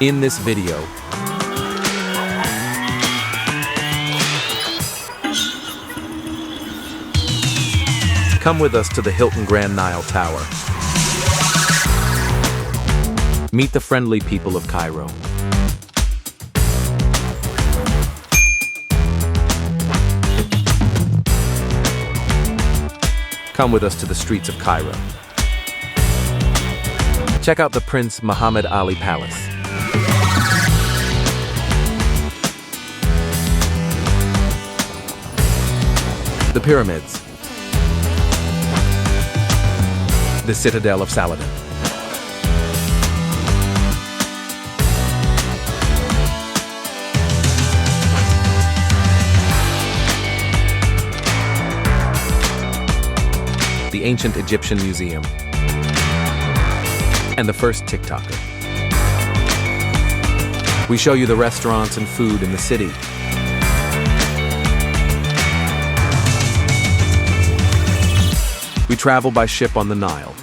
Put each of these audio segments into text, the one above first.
In this video, come with us to the Hilton Grand Nile Tower. Meet the friendly people of Cairo. Come with us to the streets of Cairo. Check out the Prince Mohamed Ali Palace. The pyramids. The Citadel of Saladin. The ancient Egyptian museum. And the first TikToker. We show you the restaurants and food in the city. We travel by ship on the Nile.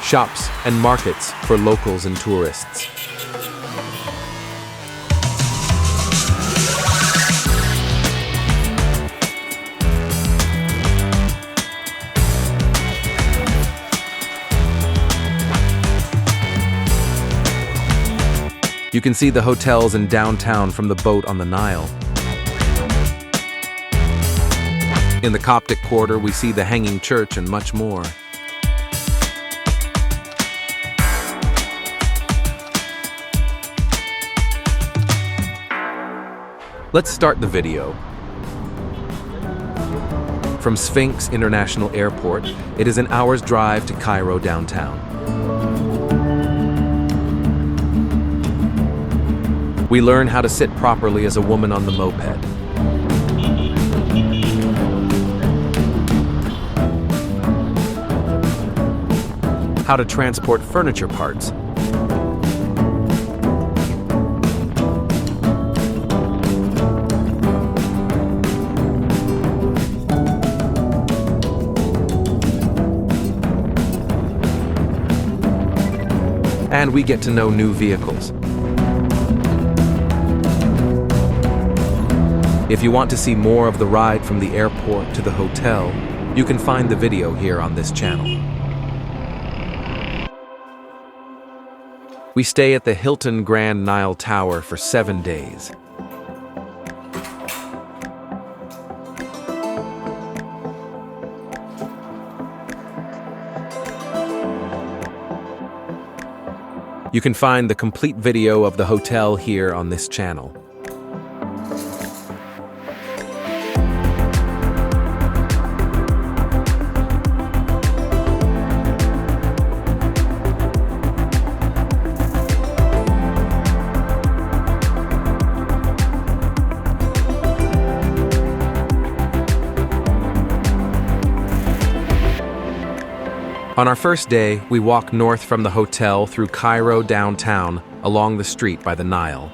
Shops and markets for locals and tourists. You can see the hotels in downtown from the boat on the Nile. In the Coptic quarter, we see the Hanging Church and much more. Let's start the video. From Sphinx International Airport, it is an hour's drive to Cairo Downtown. We learn how to sit properly as a woman on the moped. How to transport furniture parts. And we get to know new vehicles. If you want to see more of the ride from the airport to the hotel, you can find the video here on this channel. We stay at the Hilton Grand Nile Tower for 7 days. You can find the complete video of the hotel here on this channel. On our first day, we walk north from the hotel through Cairo Downtown along the street by the Nile.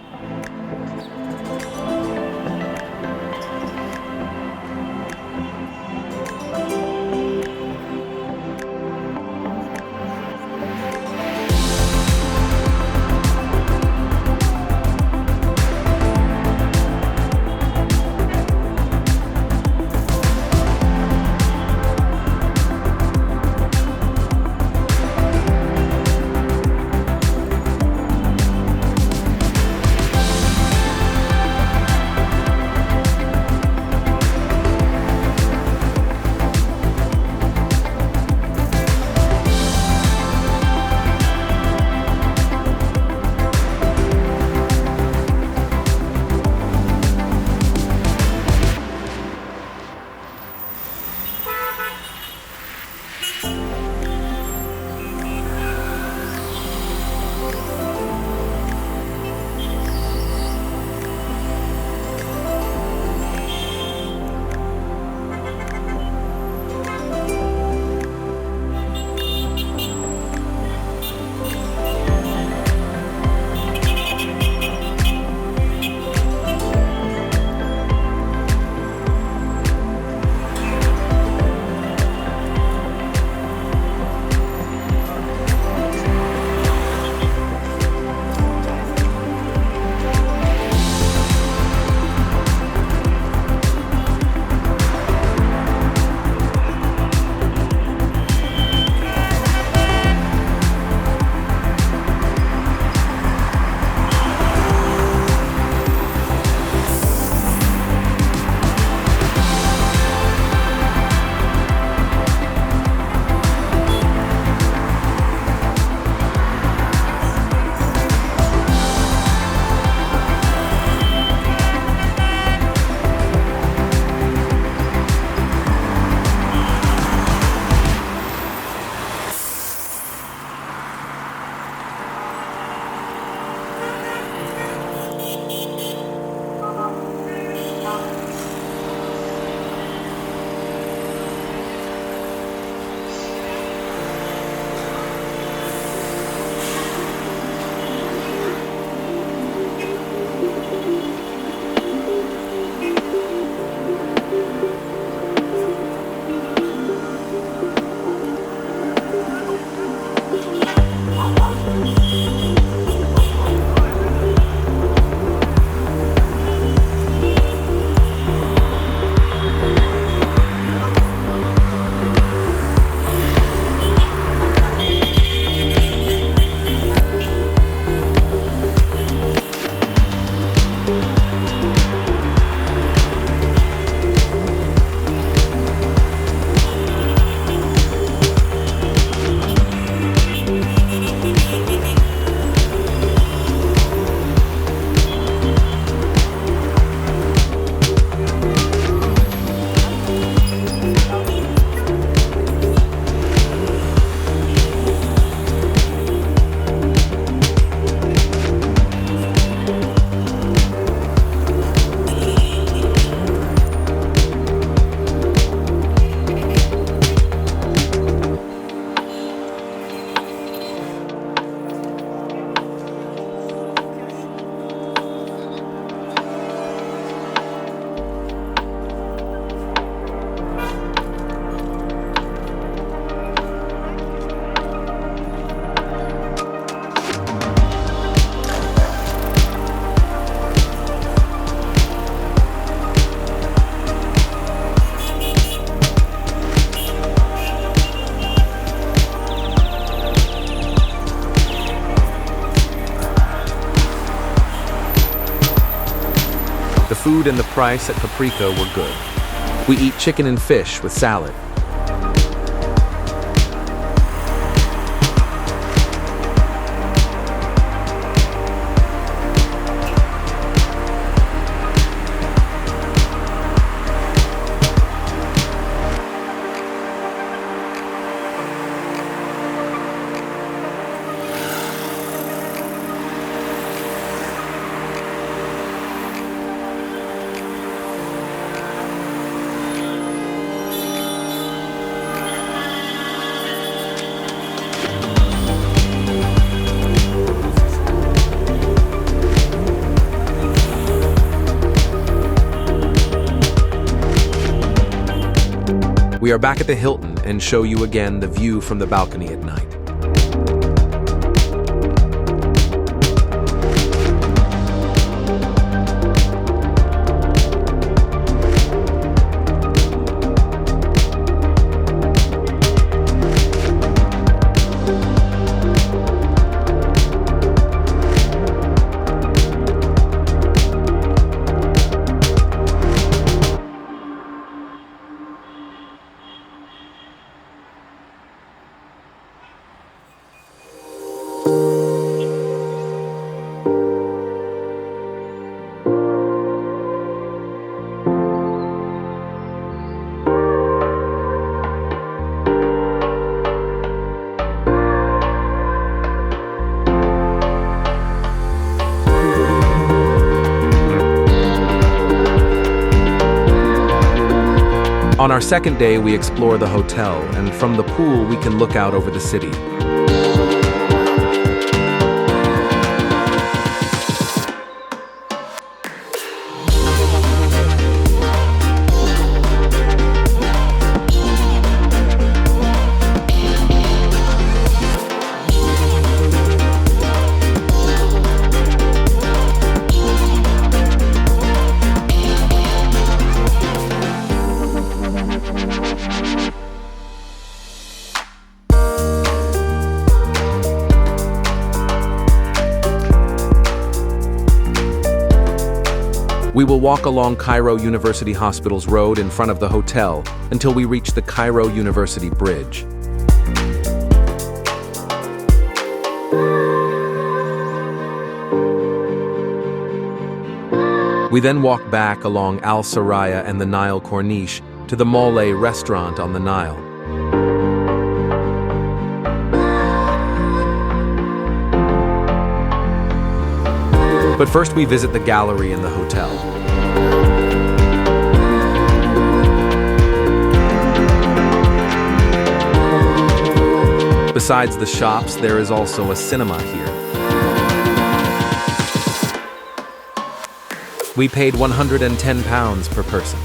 The food and the price at Paprika were good. We eat chicken and fish with salad. We are back at the Hilton and show you again the view from the balcony at night. On our second day, we explore the hotel, and from the pool, we can look out over the city. We will walk along Cairo University Hospital's road in front of the hotel until we reach the Cairo University Bridge. We then walk back along Al Saraya and the Nile Corniche to the Mole restaurant on the Nile. But first we visit the gallery in the hotel. Besides the shops, there is also a cinema here. We paid £110 per person.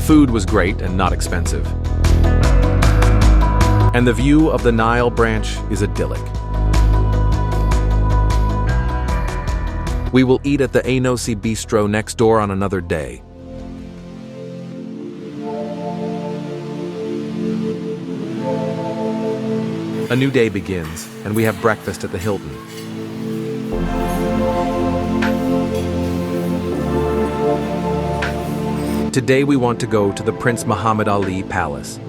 food was great and not expensive. And the view of the Nile branch is idyllic. We will eat at the Anosi Bistro next door on another day. A new day begins, and we have breakfast at the Hilton. Today we want to go to the Prince Mohamed Ali Palace.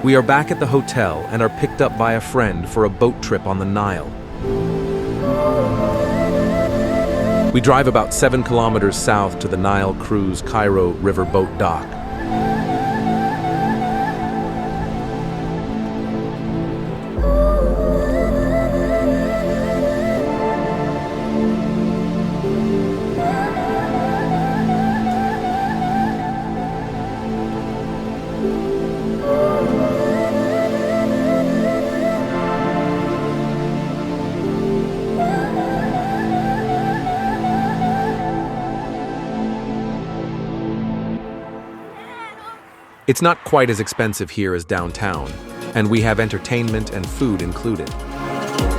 We are back at the hotel and are picked up by a friend for a boat trip on the Nile. We drive about 7 kilometers south to the Nile Cruise Cairo riverboat dock. It's not quite as expensive here as downtown, and we have entertainment and food included.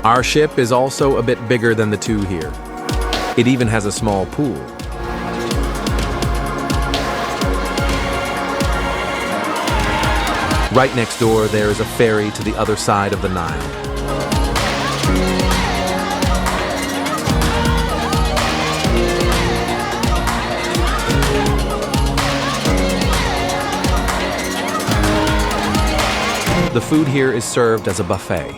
Our ship is also a bit bigger than the two here. It even has a small pool. Right next door, there is a ferry to the other side of the Nile. The food here is served as a buffet.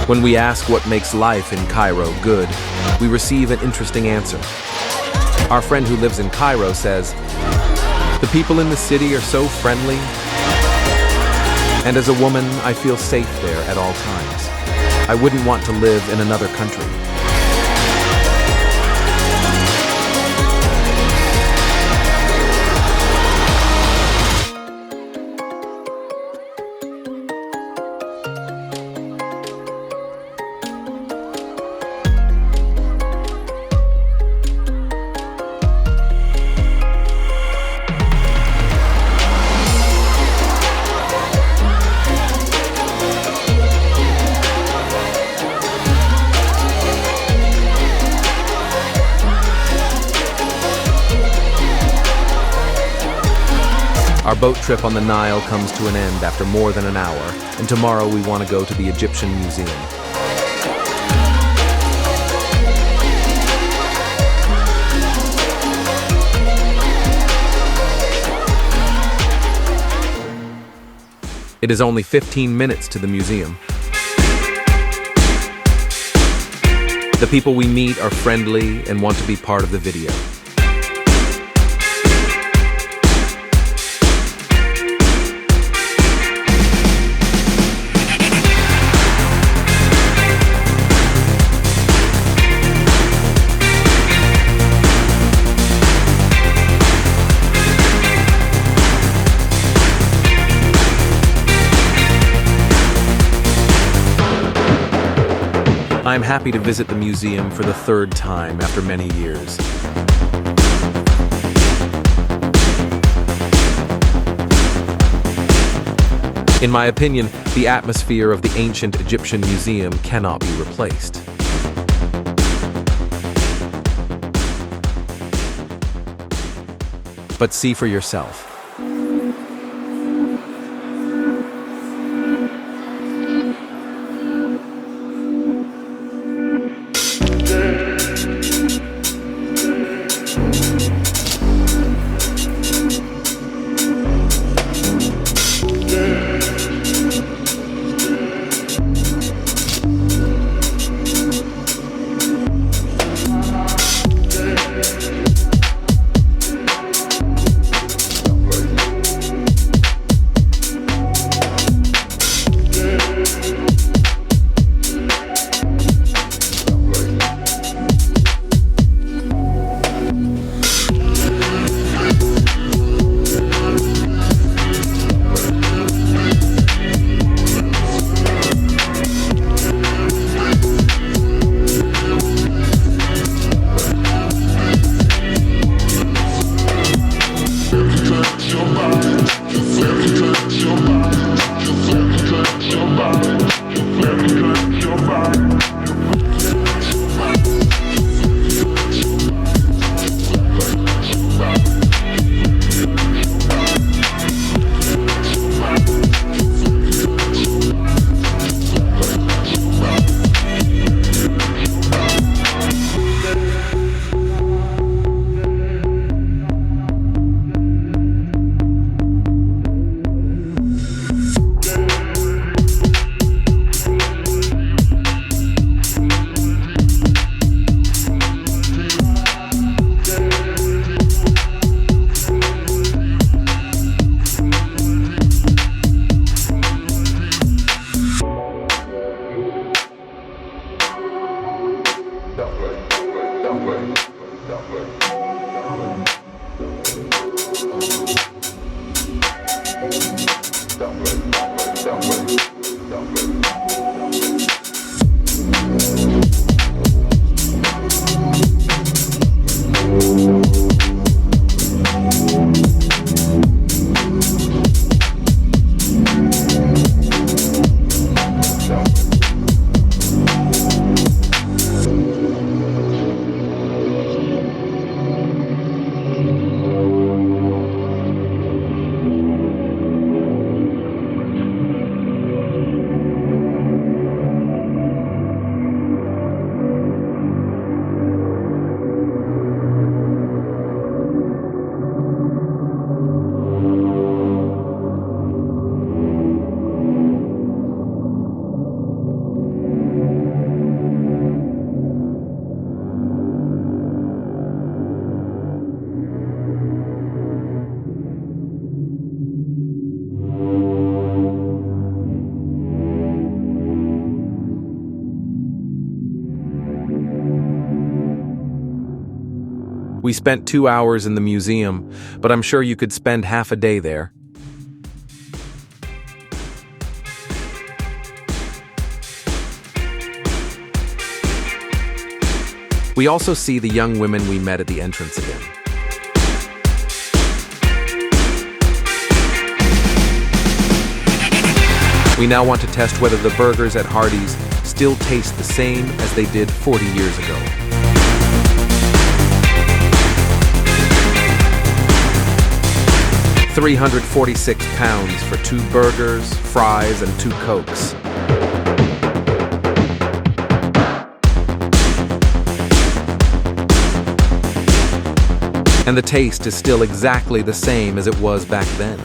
When we ask what makes life in Cairo good, we receive an interesting answer. Our friend who lives in Cairo says, "The people in the city are so friendly, and as a woman, I feel safe there at all times. I wouldn't want to live in another country." Our boat trip on the Nile comes to an end after more than an hour, and tomorrow we want to go to the Egyptian Museum. It is only 15 minutes to the museum. The people we meet are friendly and want to be part of the video. I'm happy to visit the museum for the third time after many years. In my opinion, the atmosphere of the ancient Egyptian museum cannot be replaced. but see for yourself. We spent 2 hours in the museum, but I'm sure you could spend half a day there. We also see the young women we met at the entrance again. We now want to test whether the burgers at Hardee's still taste the same as they did 40 years ago. £346 for 2 burgers, fries, and 2 Cokes. And the taste is still exactly the same as it was back then.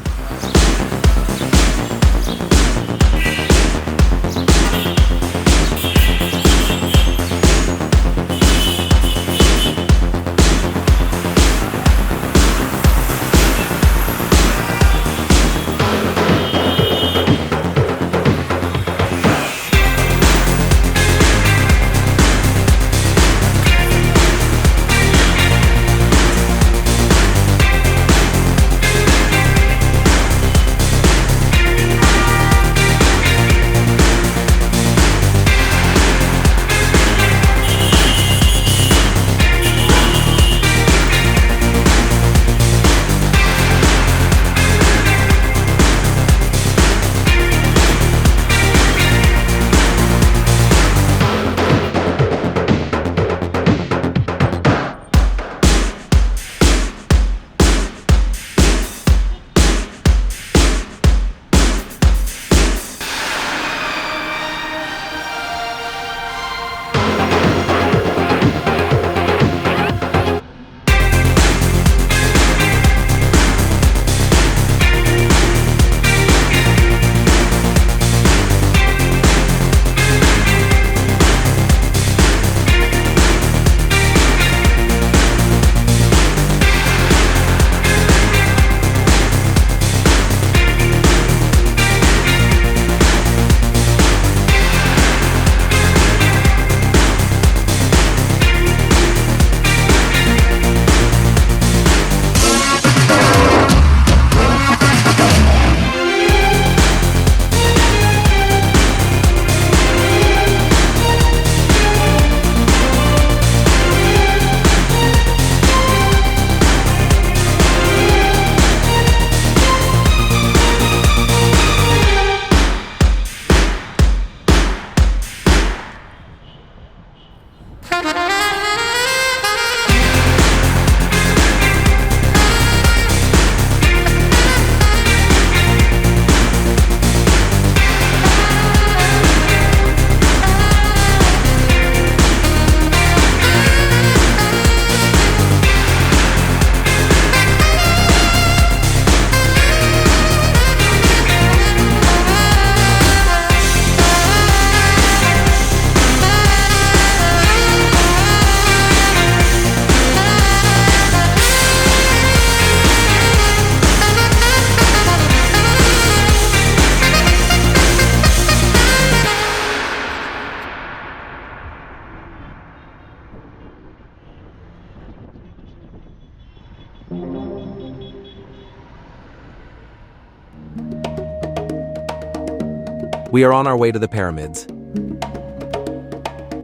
We are on our way to the pyramids.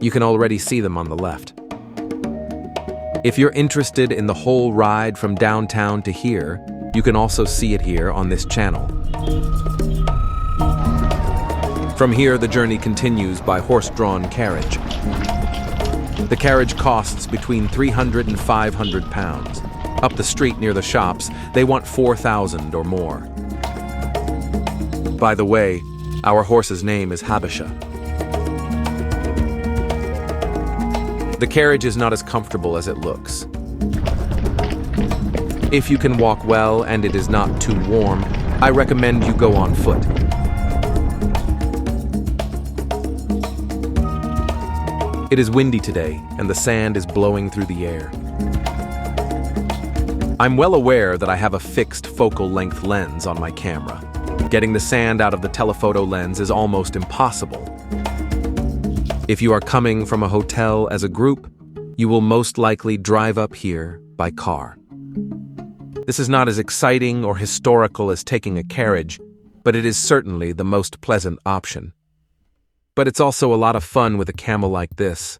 You can already see them on the left. If you're interested in the whole ride from downtown to here, you can also see it here on this channel. From here, the journey continues by horse-drawn carriage. The carriage costs between 300 and 500 pounds. Up the street near the shops, they want 4,000 or more. By the way, our horse's name is Habasha. The carriage is not as comfortable as it looks. If you can walk well and it is not too warm, I recommend you go on foot. It is windy today, and the sand is blowing through the air. I'm well aware that I have a fixed focal length lens on my camera. Getting the sand out of the telephoto lens is almost impossible. If you are coming from a hotel as a group, you will most likely drive up here by car. This is not as exciting or historical as taking a carriage, but it is certainly the most pleasant option. But it's also a lot of fun with a camel like this.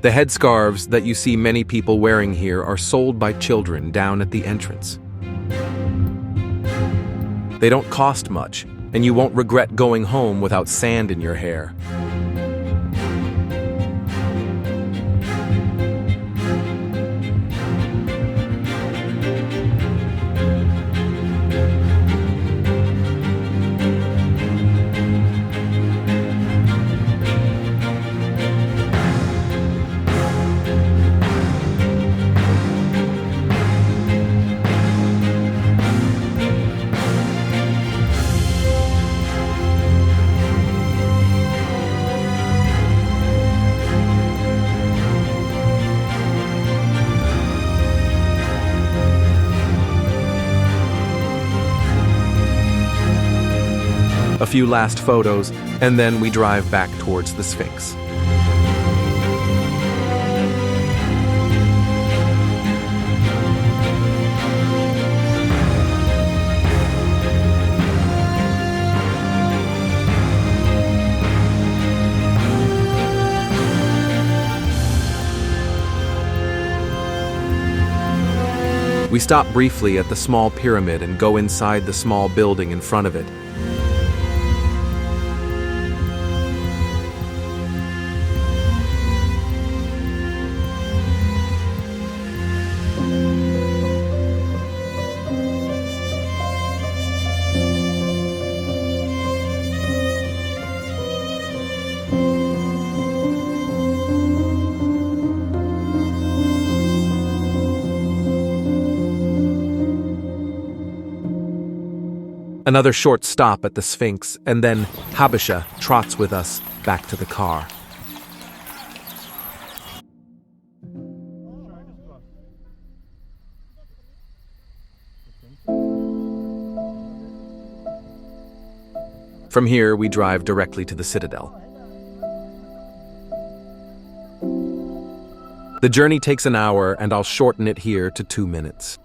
The headscarves that you see many people wearing here are sold by children down at the entrance. They don't cost much, and you won't regret going home without sand in your hair. A few last photos, and then we drive back towards the Sphinx. We stop briefly at the small pyramid and go inside the small building in front of it. Another short stop at the Sphinx, and then Habasha trots with us back to the car. From here, we drive directly to the Citadel. The journey takes an hour, and I'll shorten it here to 2 minutes.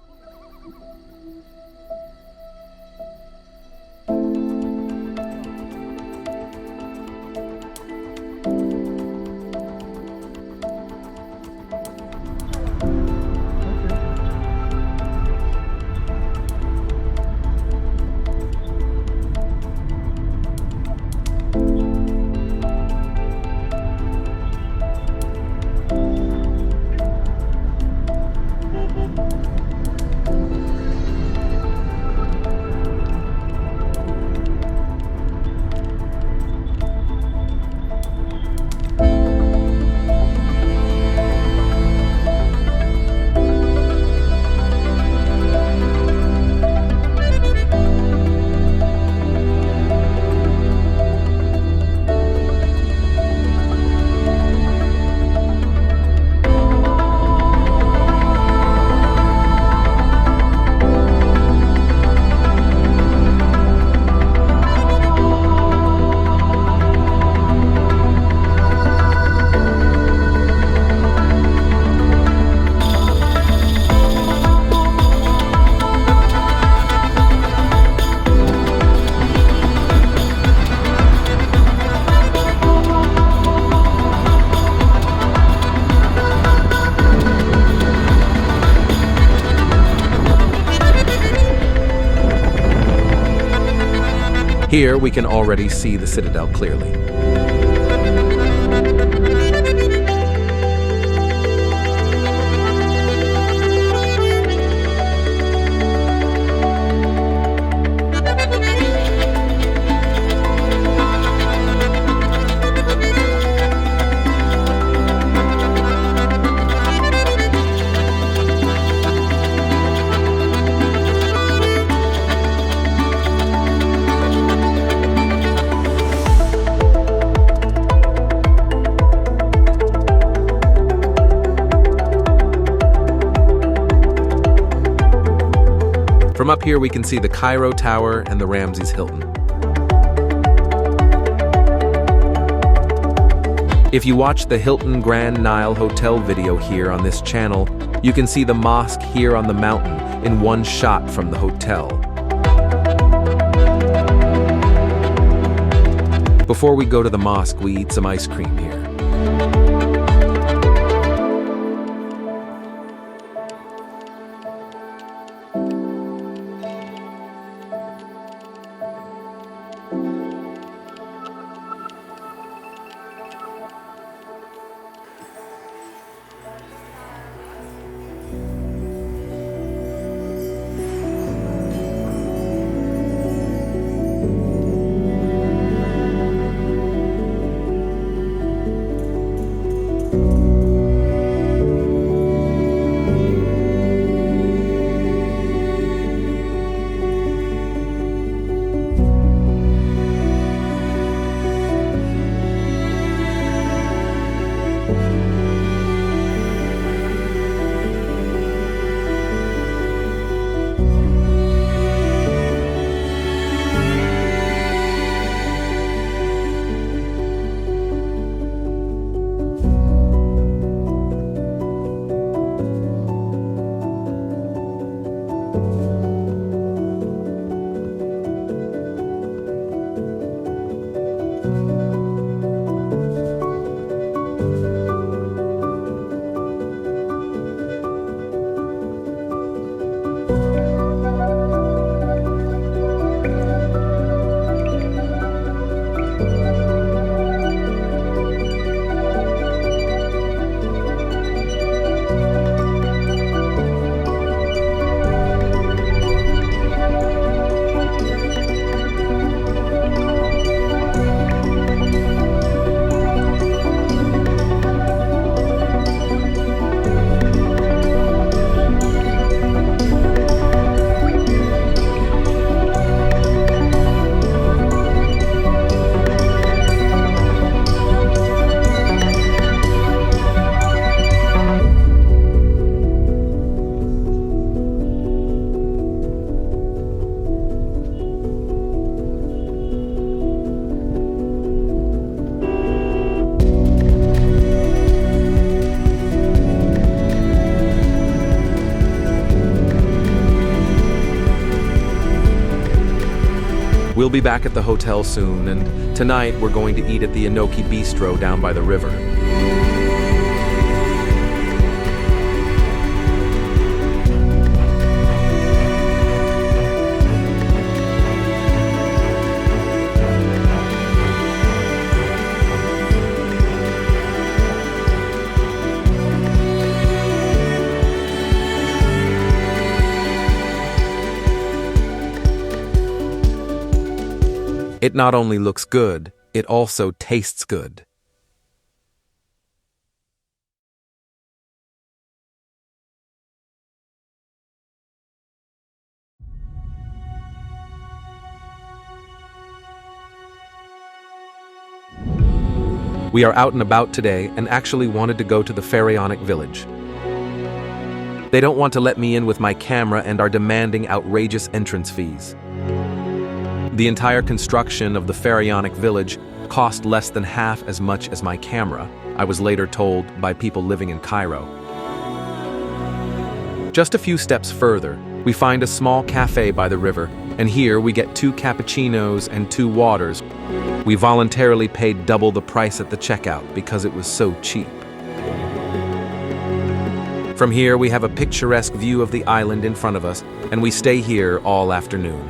Here we can already see the Citadel clearly. From up here we can see the Cairo Tower and the Ramses Hilton. If you watch the Hilton Grand Nile Hotel video here on this channel, you can see the mosque here on the mountain in one shot from the hotel. Before we go to the mosque, we eat some ice cream here. We'll be back at the hotel soon, and tonight we're going to eat at the Enoki Bistro down by the river. It not only looks good, it also tastes good. We are out and about today and actually wanted to go to the Pharaonic village. They don't want to let me in with my camera and are demanding outrageous entrance fees. The entire construction of the Pharaonic village cost less than half as much as my camera, I was later told by people living in Cairo. Just a few steps further, we find a small cafe by the river, and here we get 2 cappuccinos and 2 waters. We voluntarily paid double the price at the checkout because it was so cheap. From here, we have a picturesque view of the island in front of us, and we stay here all afternoon.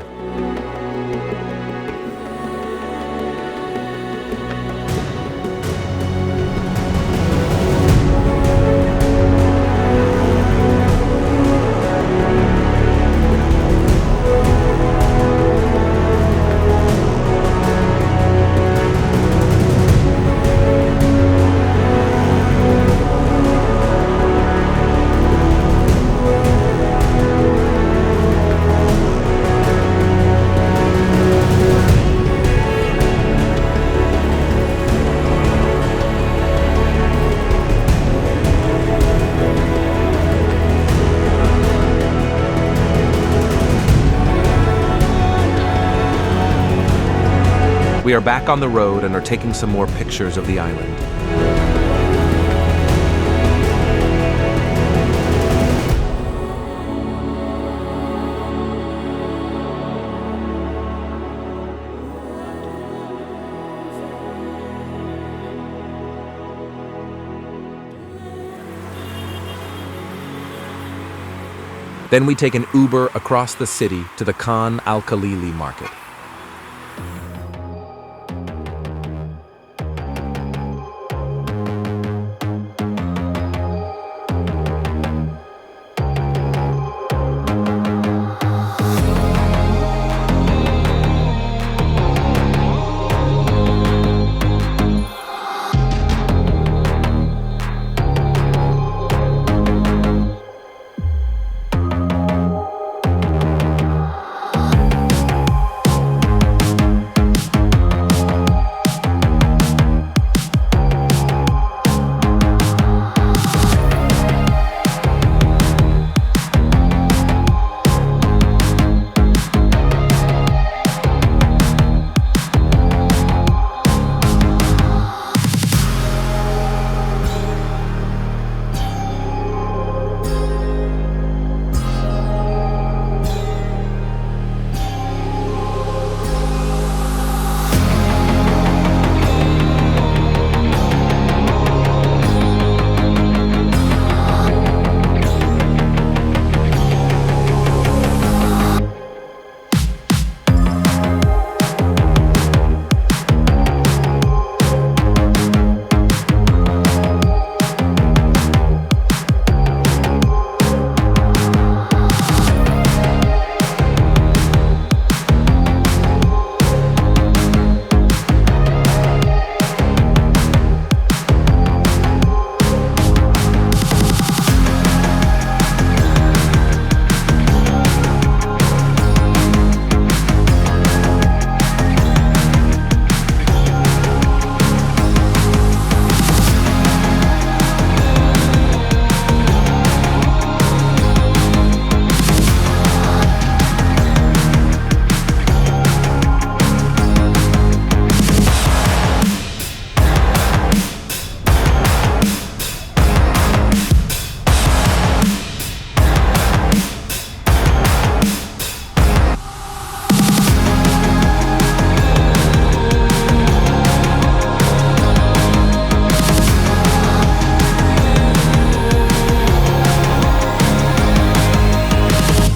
We are back on the road and are taking some more pictures of the island. Then we take an Uber across the city to the Al-Khalili market.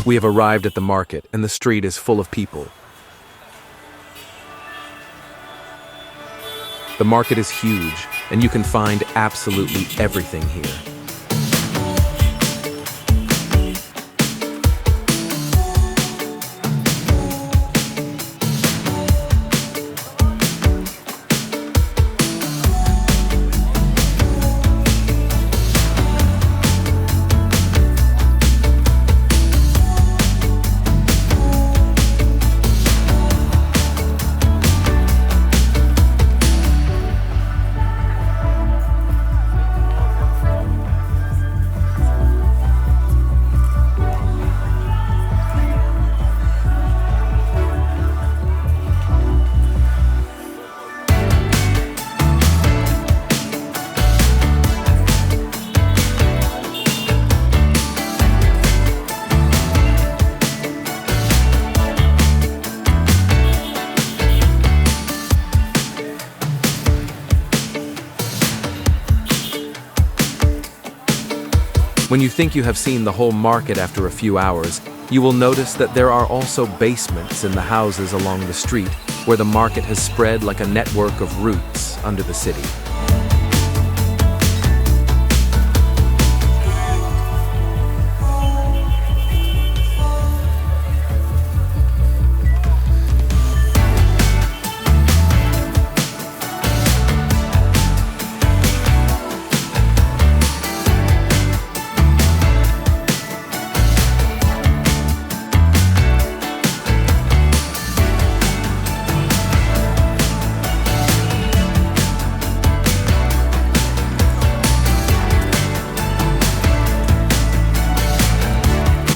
We have arrived at the market, and the street is full of people. The market is huge, and you can find absolutely everything here. When you think you have seen the whole market after a few hours, you will notice that there are also basements in the houses along the street, where the market has spread like a network of roots under the city.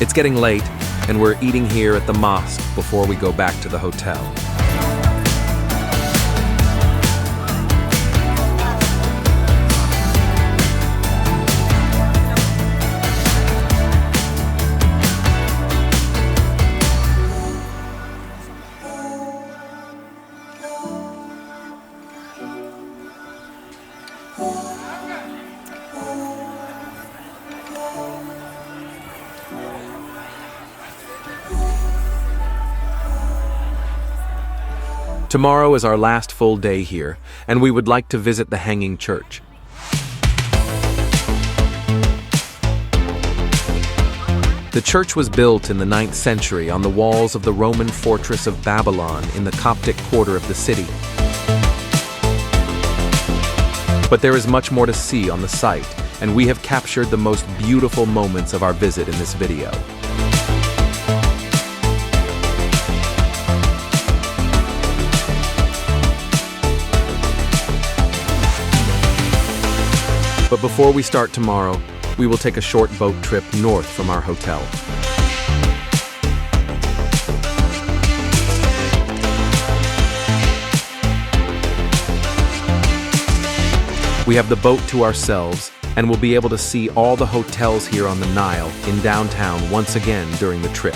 It's getting late, and we're eating here at the mosque before we go back to the hotel. Tomorrow is our last full day here, and we would like to visit the Hanging Church. The church was built in the 9th century on the walls of the Roman fortress of Babylon in the Coptic quarter of the city. But there is much more to see on the site, and we have captured the most beautiful moments of our visit in this video. But before we start tomorrow, we will take a short boat trip north from our hotel. We have the boat to ourselves, and we'll be able to see all the hotels here on the Nile in downtown once again during the trip.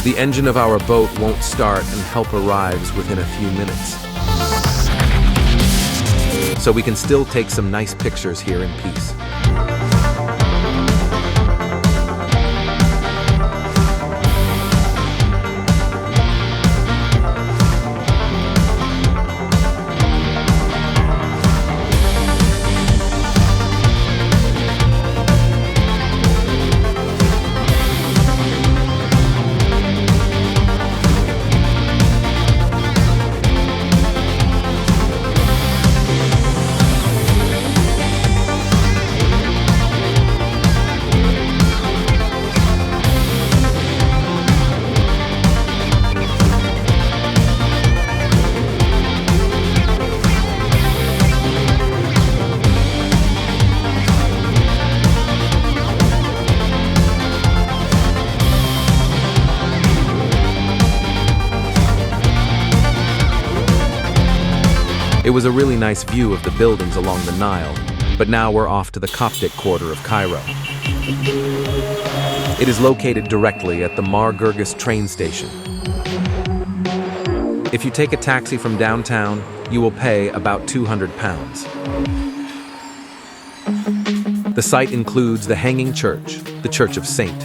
The engine of our boat won't start and help arrives within a few minutes. So we can still take some nice pictures here in peace. It was a really nice view of the buildings along the Nile, but now we're off to the Coptic quarter of Cairo. It is located directly at the Mar Gerges train station. If you take a taxi from downtown, you will pay about £200. The site includes the Hanging Church, the Church of St.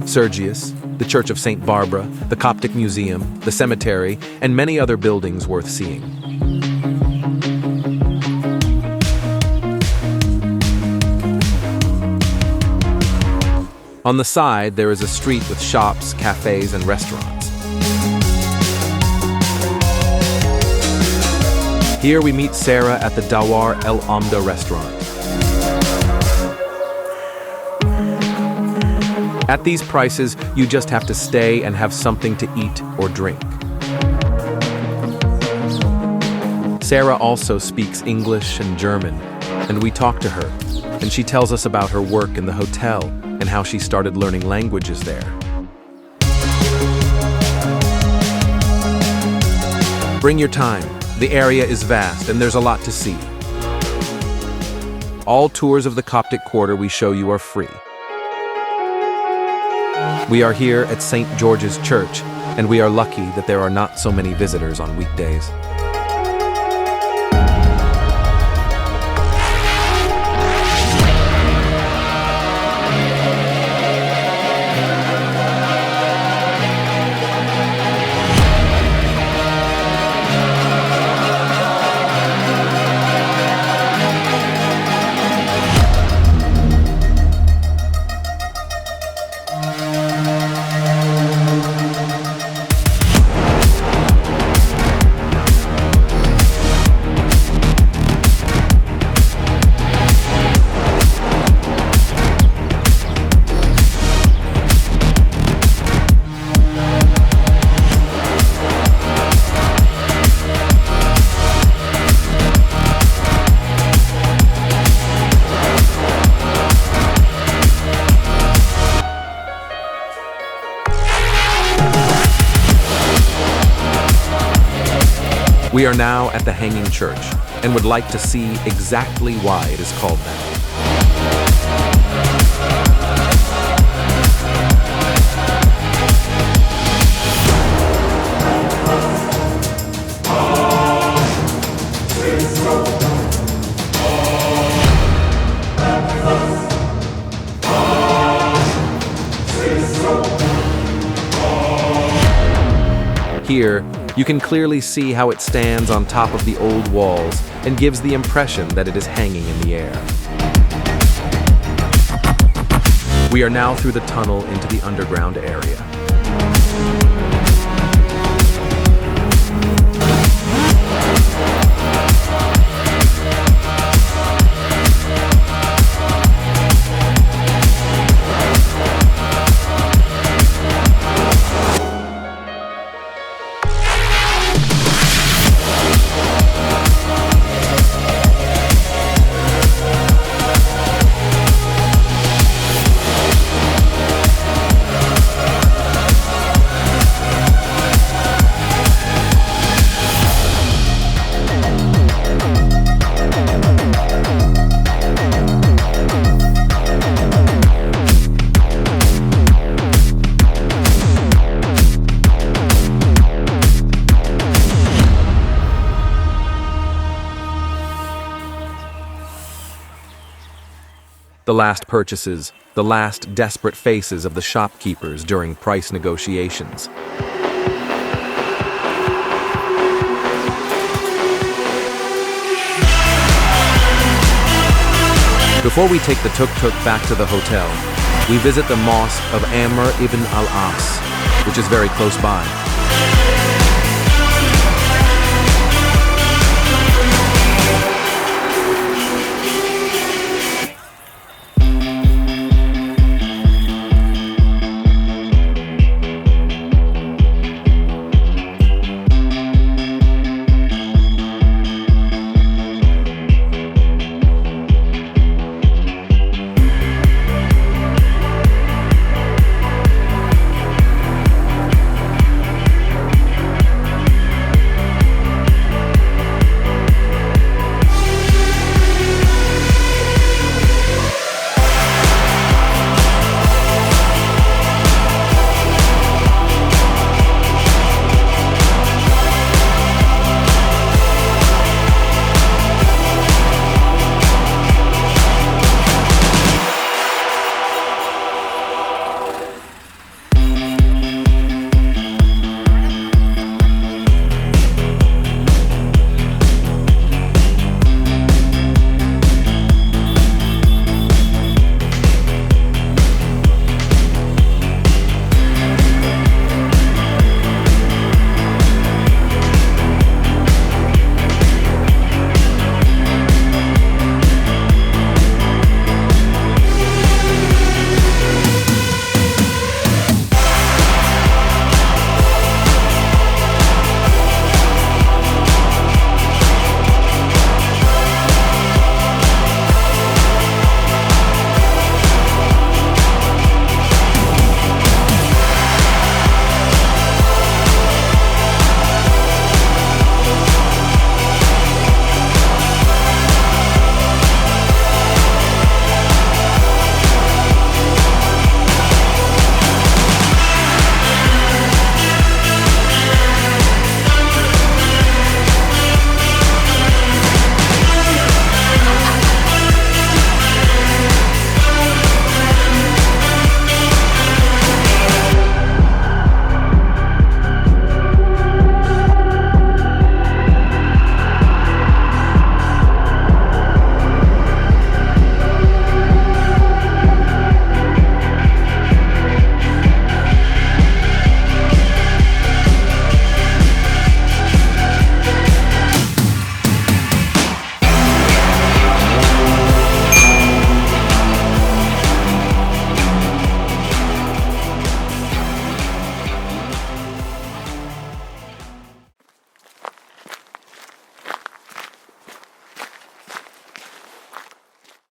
Sergius, the Church of St. Barbara, the Coptic Museum, the cemetery, and many other buildings worth seeing. On the side, there is a street with shops, cafes, and restaurants. Here we meet Sarah at the Dawar El Amda restaurant. At these prices, you just have to stay and have something to eat or drink. Sarah also speaks English and German, and we talk to her, and she tells us about her work in the hotel and how she started learning languages there. Bring your time. The area is vast, and there's a lot to see. All tours of the Coptic quarter we show you are free. We are here at St. George's Church, and we are lucky that there are not so many visitors on weekdays. We are now at the Hanging Church and would like to see exactly why it is called that. Here, you can clearly see how it stands on top of the old walls and gives the impression that it is hanging in the air. We are now through the tunnel into the underground area. The last purchases, the last desperate faces of the shopkeepers during price negotiations. Before we take the tuk-tuk back to the hotel, we visit the Mosque of Amr ibn al-As, which is very close by.